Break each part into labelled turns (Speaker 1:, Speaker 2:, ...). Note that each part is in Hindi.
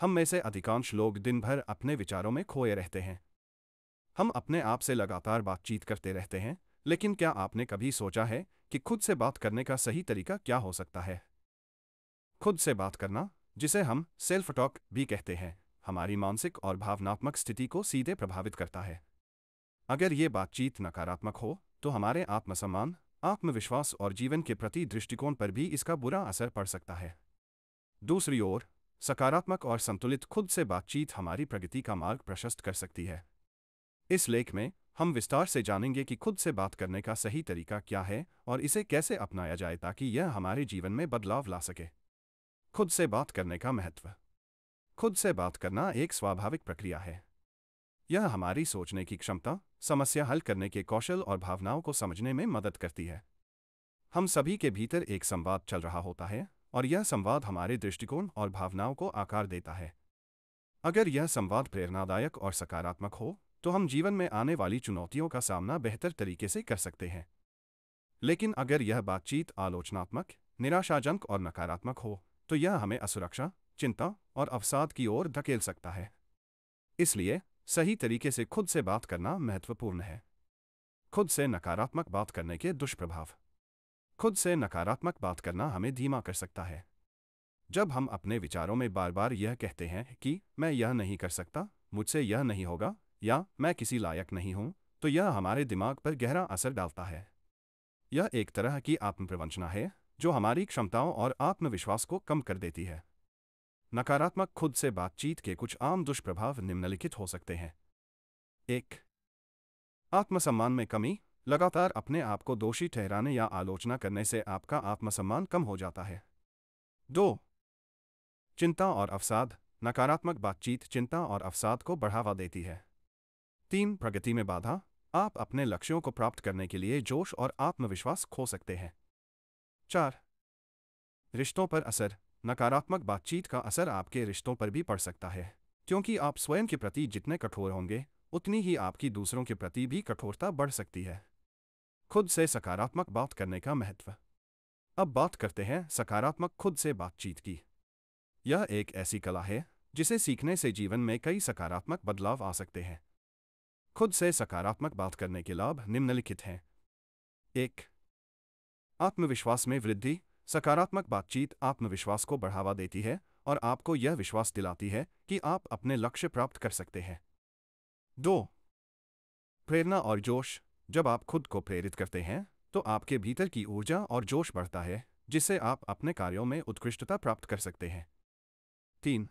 Speaker 1: हम में से अधिकांश लोग दिन भर अपने विचारों में खोए रहते हैं। हम अपने आप से लगातार बातचीत करते रहते हैं, लेकिन क्या आपने कभी सोचा है कि खुद से बात करने का सही तरीका क्या हो सकता है? खुद से बात करना, जिसे हम सेल्फ टॉक भी कहते हैं, हमारी मानसिक और भावनात्मक स्थिति को सीधे प्रभावित करता है। अगर ये बातचीत नकारात्मक हो, तो हमारे आत्मसम्मान, आत्मविश्वास और जीवन के प्रति दृष्टिकोण पर भी इसका बुरा असर पड़ सकता है। दूसरी ओर, सकारात्मक और संतुलित खुद से बातचीत हमारी प्रगति का मार्ग प्रशस्त कर सकती है। इस लेख में हम विस्तार से जानेंगे कि खुद से बात करने का सही तरीका क्या है और इसे कैसे अपनाया जाए ताकि यह हमारे जीवन में बदलाव ला सके। खुद से बात करने का महत्व। खुद से बात करना एक स्वाभाविक प्रक्रिया है। यह हमारी सोचने की क्षमता, समस्या हल करने के कौशल और भावनाओं को समझने में मदद करती है। हम सभी के भीतर एक संवाद चल रहा होता है, और यह संवाद हमारे दृष्टिकोण और भावनाओं को आकार देता है। अगर यह संवाद प्रेरणादायक और सकारात्मक हो, तो हम जीवन में आने वाली चुनौतियों का सामना बेहतर तरीके से कर सकते हैं। लेकिन अगर यह बातचीत आलोचनात्मक, निराशाजनक और नकारात्मक हो, तो यह हमें असुरक्षा, चिंता और अवसाद की ओर धकेल सकता है। इसलिए सही तरीके से खुद से बात करना महत्वपूर्ण है। खुद से नकारात्मक बात करने के दुष्प्रभाव। खुद से नकारात्मक बात करना हमें धीमा कर सकता है। जब हम अपने विचारों में बार बार यह कहते हैं कि मैं यह नहीं कर सकता, मुझसे यह नहीं होगा, या मैं किसी लायक नहीं हूं, तो यह हमारे दिमाग पर गहरा असर डालता है। यह एक तरह की आत्मप्रवंचना है जो हमारी क्षमताओं और आत्मविश्वास को कम कर देती है। नकारात्मक खुद से बातचीत के कुछ आम दुष्प्रभाव निम्नलिखित हो सकते हैं। 1. आत्मसम्मान में कमी। लगातार अपने आप को दोषी ठहराने या आलोचना करने से आपका आत्मसम्मान कम हो जाता है। 2. चिंता और अवसाद। नकारात्मक बातचीत चिंता और अवसाद को बढ़ावा देती है। 3. प्रगति में बाधा। आप अपने लक्ष्यों को प्राप्त करने के लिए जोश और आत्मविश्वास खो सकते हैं। 4. रिश्तों पर असर। नकारात्मक बातचीत का असर आपके रिश्तों पर भी पड़ सकता है, क्योंकि आप स्वयं के प्रति जितने कठोर होंगे, उतनी ही आपकी दूसरों के प्रति भी कठोरता बढ़ सकती है। खुद से सकारात्मक बात करने का महत्व। अब बात करते हैं सकारात्मक खुद से बातचीत की। यह एक ऐसी कला है जिसे सीखने से जीवन में कई सकारात्मक बदलाव आ सकते हैं। खुद से सकारात्मक बात करने के लाभ निम्नलिखित हैं। 1. आत्मविश्वास में वृद्धि। सकारात्मक बातचीत आत्मविश्वास को बढ़ावा देती है और आपको यह विश्वास दिलाती है कि आप अपने लक्ष्य प्राप्त कर सकते हैं। 2. प्रेरणा और जोश। जब आप खुद को प्रेरित करते हैं, तो आपके भीतर की ऊर्जा और जोश बढ़ता है, जिससे आप अपने कार्यों में उत्कृष्टता प्राप्त कर सकते हैं। 3.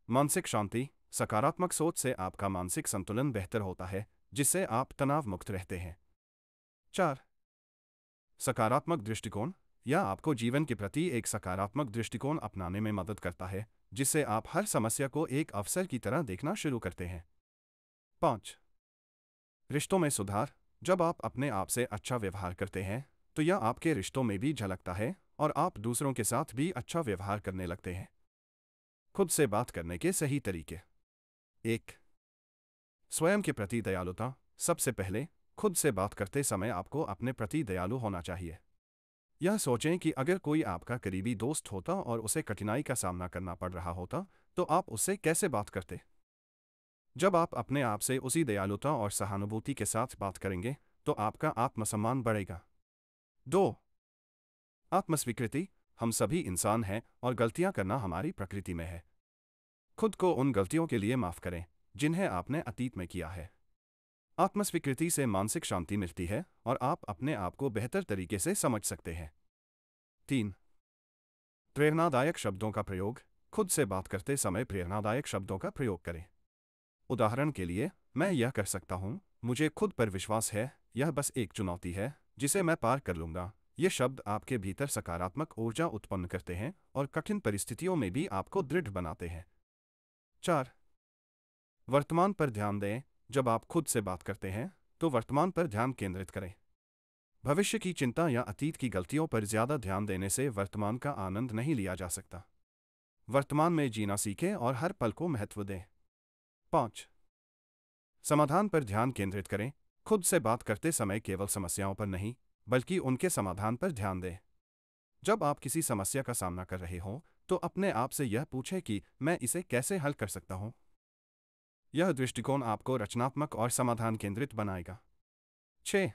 Speaker 1: मानसिक शांति। सकारात्मक सोच से आपका मानसिक संतुलन बेहतर होता है, जिससे आप तनाव मुक्त रहते हैं। 4. सकारात्मक दृष्टिकोण। यह आपको जीवन के प्रति एक सकारात्मक दृष्टिकोण अपनाने में मदद करता है, जिससे आप हर समस्या को एक अवसर की तरह देखना शुरू करते हैं। 5. रिश्तों में सुधार। जब आप अपने आप से अच्छा व्यवहार करते हैं, तो यह आपके रिश्तों में भी झलकता है और आप दूसरों के साथ भी अच्छा व्यवहार करने लगते हैं। खुद से बात करने के सही तरीके। 1. स्वयं के प्रति दयालुता। सबसे पहले, खुद से बात करते समय आपको अपने प्रति दयालु होना चाहिए। यह सोचें कि अगर कोई आपका करीबी दोस्त होता और उसे कठिनाई का सामना करना पड़ रहा होता, तो आप उससे कैसे बात करते? जब आप अपने आप से उसी दयालुता और सहानुभूति के साथ बात करेंगे, तो आपका आत्मसम्मान बढ़ेगा। 2. आत्मस्वीकृति। हम सभी इंसान हैं और गलतियां करना हमारी प्रकृति में है। खुद को उन गलतियों के लिए माफ करें जिन्हें आपने अतीत में किया है। आत्मस्वीकृति से मानसिक शांति मिलती है और आप अपने आप को बेहतर तरीके से समझ सकते हैं। 3. प्रेरणादायक शब्दों का प्रयोग। खुद से बात करते समय प्रेरणादायक शब्दों का प्रयोग करें। उदाहरण के लिए, मैं यह कर सकता हूँ, मुझे खुद पर विश्वास है, यह बस एक चुनौती है जिसे मैं पार कर लूँगा। ये शब्द आपके भीतर सकारात्मक ऊर्जा उत्पन्न करते हैं और कठिन परिस्थितियों में भी आपको दृढ़ बनाते हैं। 4. वर्तमान पर ध्यान दें। जब आप खुद से बात करते हैं, तो वर्तमान पर ध्यान केंद्रित करें। भविष्य की चिंता या अतीत की गलतियों पर ज्यादा ध्यान देने से वर्तमान का आनंद नहीं लिया जा सकता। वर्तमान में जीना सीखें और हर पल को महत्व दें। 5. समाधान पर ध्यान केंद्रित करें। खुद से बात करते समय केवल समस्याओं पर नहीं, बल्कि उनके समाधान पर ध्यान दें। जब आप किसी समस्या का सामना कर रहे हों, तो अपने आप से यह पूछें कि मैं इसे कैसे हल कर सकता हूँ। यह दृष्टिकोण आपको रचनात्मक और समाधान केंद्रित बनाएगा। 6.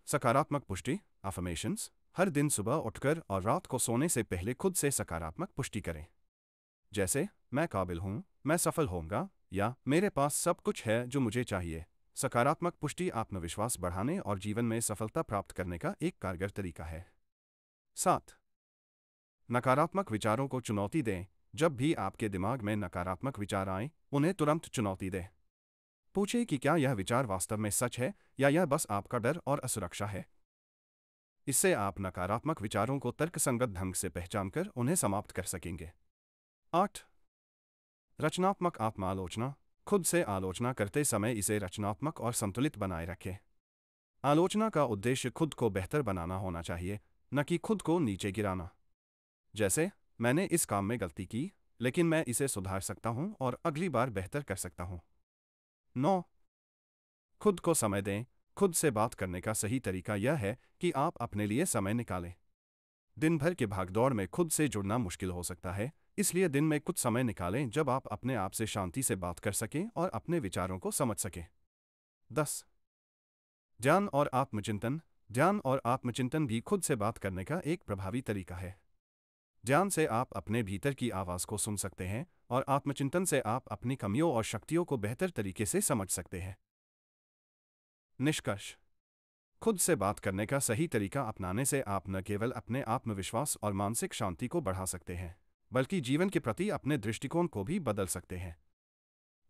Speaker 1: सकारात्मक पुष्टि अफर्मेशंस। हर दिन सुबह उठकर और रात को सोने से पहले खुद से सकारात्मक पुष्टि करें, जैसे मैं काबिल हूँ, मैं सफल होऊंगा, या मेरे पास सब कुछ है जो मुझे चाहिए। सकारात्मक पुष्टि आत्मविश्वास बढ़ाने और जीवन में सफलता प्राप्त करने का एक कारगर तरीका है। 7. नकारात्मक विचारों को चुनौती दें। जब भी आपके दिमाग में नकारात्मक विचार आएं, उन्हें तुरंत चुनौती दें। पूछें कि क्या यह विचार वास्तव में सच है या यह बस आपका डर और असुरक्षा है। इससे आप नकारात्मक विचारों को तर्कसंगत ढंग से पहचानकर उन्हें समाप्त कर सकेंगे। 8. रचनात्मक आत्मालोचना। खुद से आलोचना करते समय इसे रचनात्मक और संतुलित बनाए रखें। आलोचना का उद्देश्य खुद को बेहतर बनाना होना चाहिए, न कि खुद को नीचे गिराना। जैसे, मैंने इस काम में गलती की, लेकिन मैं इसे सुधार सकता हूँ और अगली बार बेहतर कर सकता हूँ। 9. खुद को समय दें। खुद से बात करने का सही तरीका यह है कि आप अपने लिए समय निकालें। दिन भर के भागदौड़ में खुद से जुड़ना मुश्किल हो सकता है, इसलिए दिन में कुछ समय निकालें जब आप अपने आप से शांति से बात कर सकें और अपने विचारों को समझ सकें। 10. ध्यान और आत्मचिंतन। ध्यान और आत्मचिंतन भी खुद से बात करने का एक प्रभावी तरीका है। ध्यान से आप अपने भीतर की आवाज़ को सुन सकते हैं और आत्मचिंतन से आप अपनी कमियों और शक्तियों को बेहतर तरीके से समझ सकते हैं। निष्कर्ष। खुद से बात करने का सही तरीका अपनाने से आप न केवल अपने आत्मविश्वास और मानसिक शांति को बढ़ा सकते हैं, बल्कि जीवन के प्रति अपने दृष्टिकोण को भी बदल सकते हैं।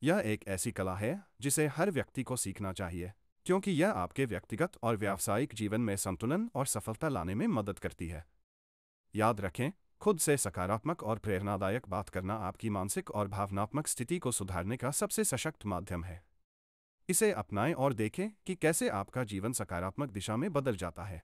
Speaker 1: यह एक ऐसी कला है जिसे हर व्यक्ति को सीखना चाहिए, क्योंकि यह आपके व्यक्तिगत और व्यावसायिक जीवन में संतुलन और सफलता लाने में मदद करती है। याद रखें, खुद से सकारात्मक और प्रेरणादायक बात करना आपकी मानसिक और भावनात्मक स्थिति को सुधारने का सबसे सशक्त माध्यम है। इसे अपनाएं और देखें कि कैसे आपका जीवन सकारात्मक दिशा में बदल जाता है।